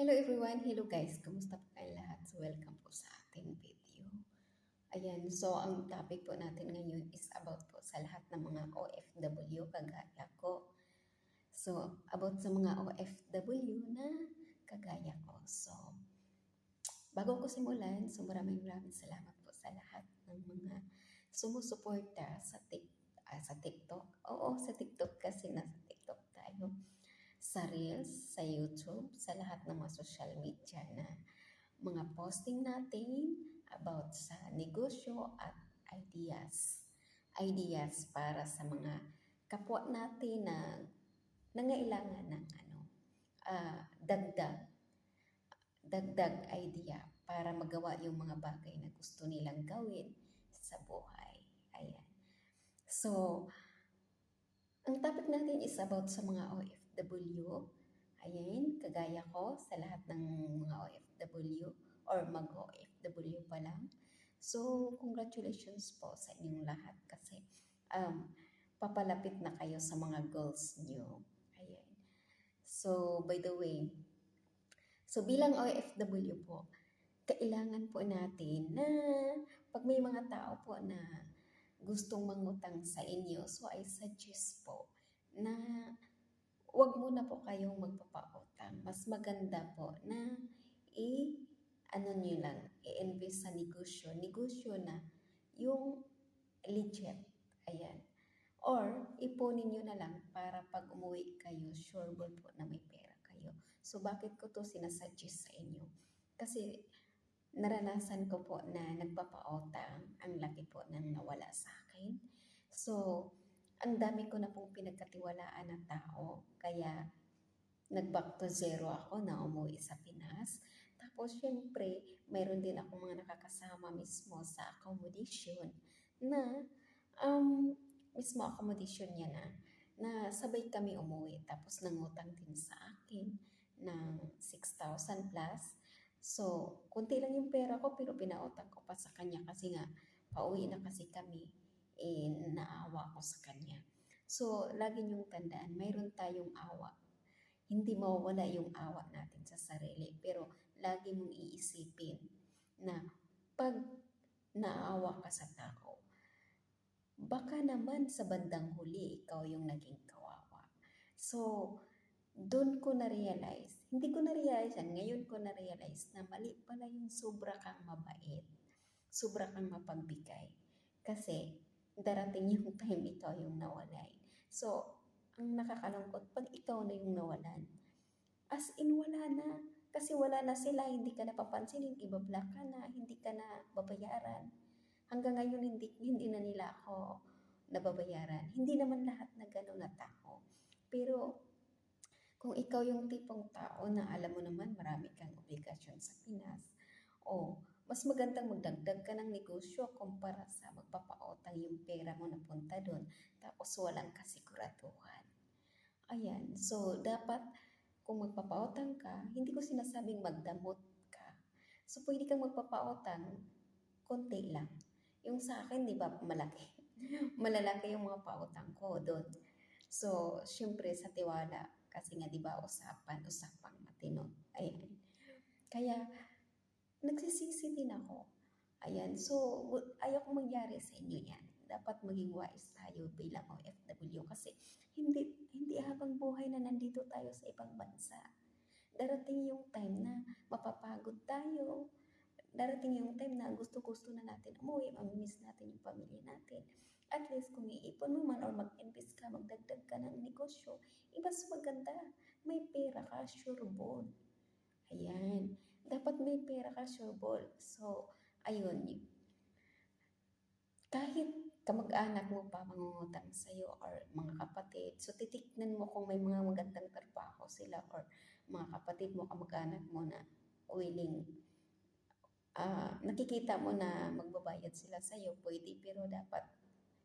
Hello everyone, hello guys, kumusta po kayo lahat? So welcome po sa ating video. Ayan, so ang topic po natin ngayon is about po sa lahat ng mga OFW kagaya ko. So about sa mga OFW na kagaya ko. So bago ko simulan, so maraming salamat po sa lahat ng mga sumusuporta sa TikTok. Oo, sa TikTok kasi nasa TikTok tayo. Sa Reels, sa YouTube, sa lahat ng mga social media na mga posting natin about sa negosyo at ideas. Ideas para sa mga kapwa natin na nangailangan ng dagdag idea para magawa yung mga bagay na gusto nilang gawin sa buhay. Ayan. So, ang topic natin is about sa mga OFW. Ayan, kagaya ko sa lahat ng mga OFW or mag-OFW pa lang. So, congratulations po sa inyong lahat kasi papalapit na kayo sa mga goals nyo. Ayan. So, by the way, so bilang OFW po, kailangan po natin na pag may mga tao po na gustong mangutang sa inyo, so I suggest po na wag muna po kayong magpapautang. Mas maganda po na i-invest sa negosyo. Negosyo na yung legit. Ayan. Or, ipunin nyo na lang para pag umuwi kayo, sure po na may pera kayo. So, bakit ko to sinasuggest sa inyo? Kasi, naranasan ko po na nagpapautang, ang laki po nang nawala sa akin. So, ang dami ko na pong pinagkatiwalaan na tao, kaya nag-back to zero ako na umuwi sa Pinas. Tapos, syempre, mayroon din ako mga nakakasama mismo sa accommodation na, mismo accommodation niya na sabay kami umuwi. Tapos, nangutang din sa akin ng 6,000 plus. So, kunti lang yung pera ko pero pinautang ko pa sa kanya kasi nga pauwi na kasi kami, naawa ko sa kanya. So, lagi niyong tandaan, mayroon tayong awa. Hindi mawawala yung awa natin sa sarili pero lagi mong iisipin na pag naawa ka sa tao, baka naman sa bandang huli ikaw yung naging kawawa. So, doon ko na-realize, hindi ko na-realize yan, ngayon ko na-realize na mali pala yung sobra kang mabait, sobra kang mapagbigay. Kasi darating yung time ikaw yung nawalan. So, ang nakakalungkot, pag ikaw na yung nawalan, as in wala na. Kasi wala na sila, hindi ka napapansinin, ibablock ka na, hindi ka na babayaran. Hanggang ngayon, hindi na nila ako nababayaran. Hindi naman lahat na gano'n na tao. Pero, kung ikaw yung tipong tao na alam mo naman marami kang obligasyon sa Pinas, o mas magandang magdagdag ka ng negosyo kumpara sa magpapautang yung pera mo na punta doon, tapos walang kasiguraduhan. Ayan, so dapat kung magpapautang ka, hindi ko sinasabing magdamot ka. So pwede kang magpapautang, konti lang. Yung sa akin, di ba, malaki. Malalaki yung mga pautang ko doon. So, syempre sa tiwala, kasi nga 'di ba usapang matino. Ayan. Kaya nagsisisi din ako. Ayan. So, ayaw kong mangyari sa inyo 'yan. Dapat maging wise tayo bilang OFW kasi hindi habang buhay na nandito tayo sa ibang bansa. Darating yung time na mapapagod tayo. Darating yung time na gusto-gusto na natin umuwi, mamimiss natin yung pamilya natin. At least kung iipon mo man or mag-invest ka, magdagdag ka ng negosyo, mas maganda. May pera ka, sure ball. Ayan. Dapat may pera ka, sure ball. So, ayun. Kahit kamag-anak mo pa mangungutang sa'yo or mga kapatid, so titiknan mo kung may mga magandang trabaho sila or mga kapatid mo, kamag-anak mo na willing, nakikita mo na magbabayad sila sa'yo, pwede, pero dapat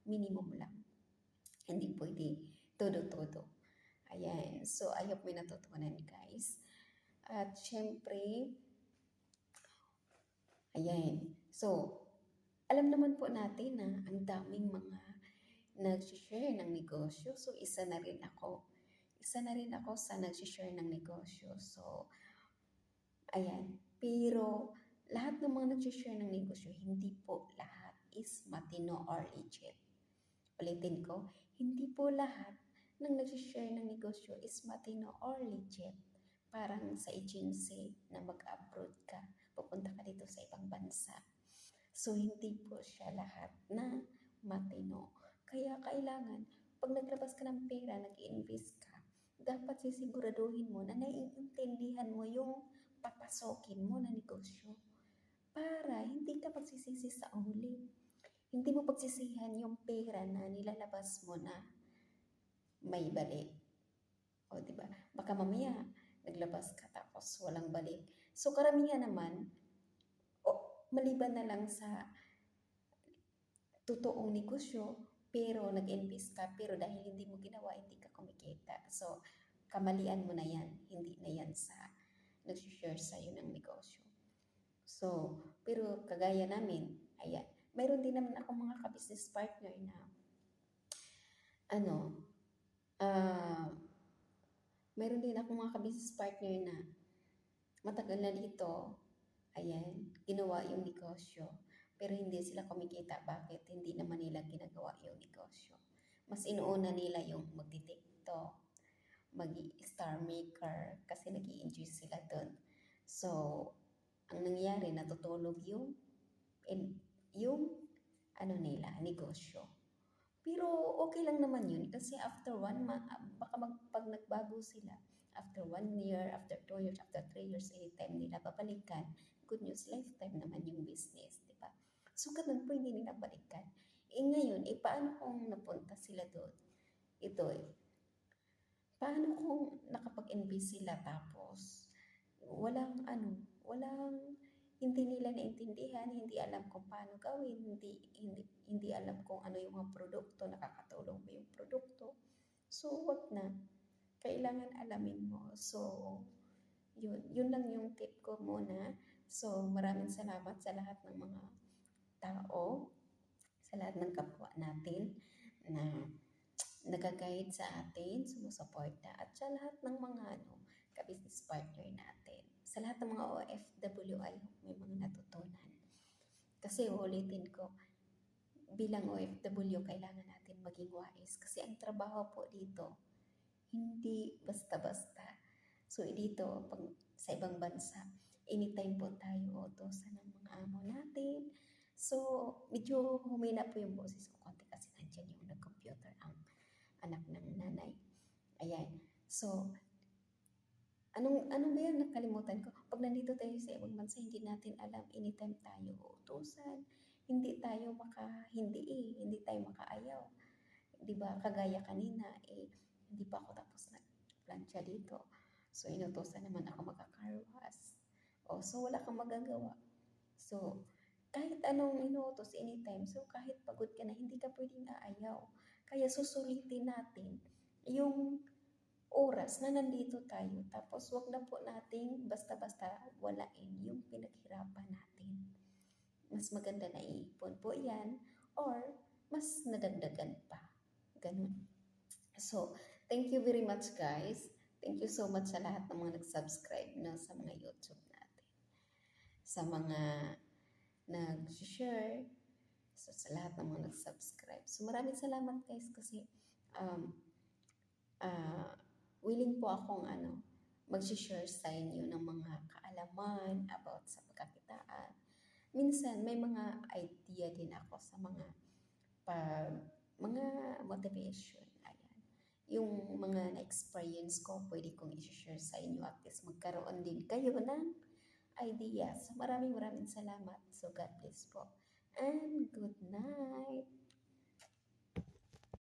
minimum lang. Hindi pwede todo-todo. Ayan. So, I hope may natutunan, guys. At syempre, ayan. So, alam naman po natin na ang daming mga nag-share ng negosyo. So, isa na rin ako. Isa na rin ako sa nag-share ng negosyo. So, Ayan. Pero lahat ng mga nag-share ng negosyo, hindi po lahat is matino or legit. Ulitin ko, hindi po lahat ng nag-share ng negosyo is matino or legit. Parang sa agency na mag-abroad ka, pupunta ka dito sa ibang bansa. So, hindi po siya lahat na matino. Kaya kailangan, pag naglabas ka ng pera, nag-invest ka, dapat sisiguraduhin mo na naiintindihan mo yung papasokin mo na negosyo para hindi ka pagsisisi sa huli. Hindi mo pagsisihan yung pera na nilalabas mo na may balik. O, di ba? Baka mamaya, naglabas ka tapos walang balik. So, karamihan naman, maliban na lang sa totoong negosyo, pero nag-invest ka, pero dahil hindi mo ginawa, hindi ka kumikita. So, kamalian mo na yan. Hindi na yan sa nag-share sa'yo ng negosyo. So, pero kagaya namin, ayan, mayroon din naman ako mga ka-business partner na, mayroon din ako mga ka-business partner na matagal na dito, ayan, ginawa yung negosyo, pero hindi sila kumikita. Bakit? Hindi naman nila ginagawa yung negosyo. Mas inuuna nila yung magti-TikTok, mag-star maker, kasi nag-i-enjoy sila doon. So, ang nangyayari, natutulog yung nila, negosyo. Pero okay lang naman yun kasi after 1 month, pag nagbago sila, after 1 year, after 2 years, after 3 years, anytime nila babalikan, good news, lifetime naman yung business, di ba? So, ganun po hindi nila balikan. Ngayon, paano kung napunta sila doon? Ito paano kung nakapag-invest sila tapos walang hindi nila naintindihan, hindi alam kung paano gawin, hindi alam kung ano yung mga produkto, nakakatulong ba yung produkto. So, wag na. Kailangan alamin mo. So, yun lang yung tip ko muna. So, maraming salamat sa lahat ng mga tao, sa lahat ng kapwa natin na nag-guide sa atin, sumusuporta, at sa lahat ng mga ka-business partner natin. Sa lahat ng mga OFW, I hope may mga natutunan. Kasi ulitin ko, bilang OFW, kailangan natin maging wise. Kasi ang trabaho po dito, hindi basta-basta. So, dito, pag sa ibang bansa, anytime po tayo utosan ng mga amo natin. So, medyo humina po yung boses ko konti kasi nandyan yung nag-computer ang anak ng nanay. Ayan. So, anong ba yan? Nakalimutan ko. Pag nandito tayo sa ibang bansa, hindi natin alam, anytime tayo uutusan. Hindi tayo hindi tayo makaayaw. Di ba? Kagaya kanina, hindi pa ako tapos na plancha dito. So, inutusan naman ako magkakarwas. So wala kang magagawa. So, kahit anong inuutos anytime, so kahit pagod ka na, hindi ka pwedeng aayaw. Kaya susulitin natin yung oras na nandito tayo. Tapos wag na po nating basta-basta walain yung pinaghirapan natin. Mas maganda na iipon po yan or mas nadagdagan pa. Ganun. So, thank you very much guys. Thank you so much sa lahat ng mga nag-subscribe sa mga YouTube natin. Sa mga nag-share, so sa lahat ng mga nag-subscribe. So maraming salamat guys kasi willing po akong mag-share sa inyo ng mga kaalaman about sa pagkakitaan. Minsan may mga idea din ako sa mga motivation. Ayan. Yung mga na-experience ko, pwede kong i-share sa inyo at least magkaroon din kayo ng idea. So maraming salamat. So God bless po. And good night.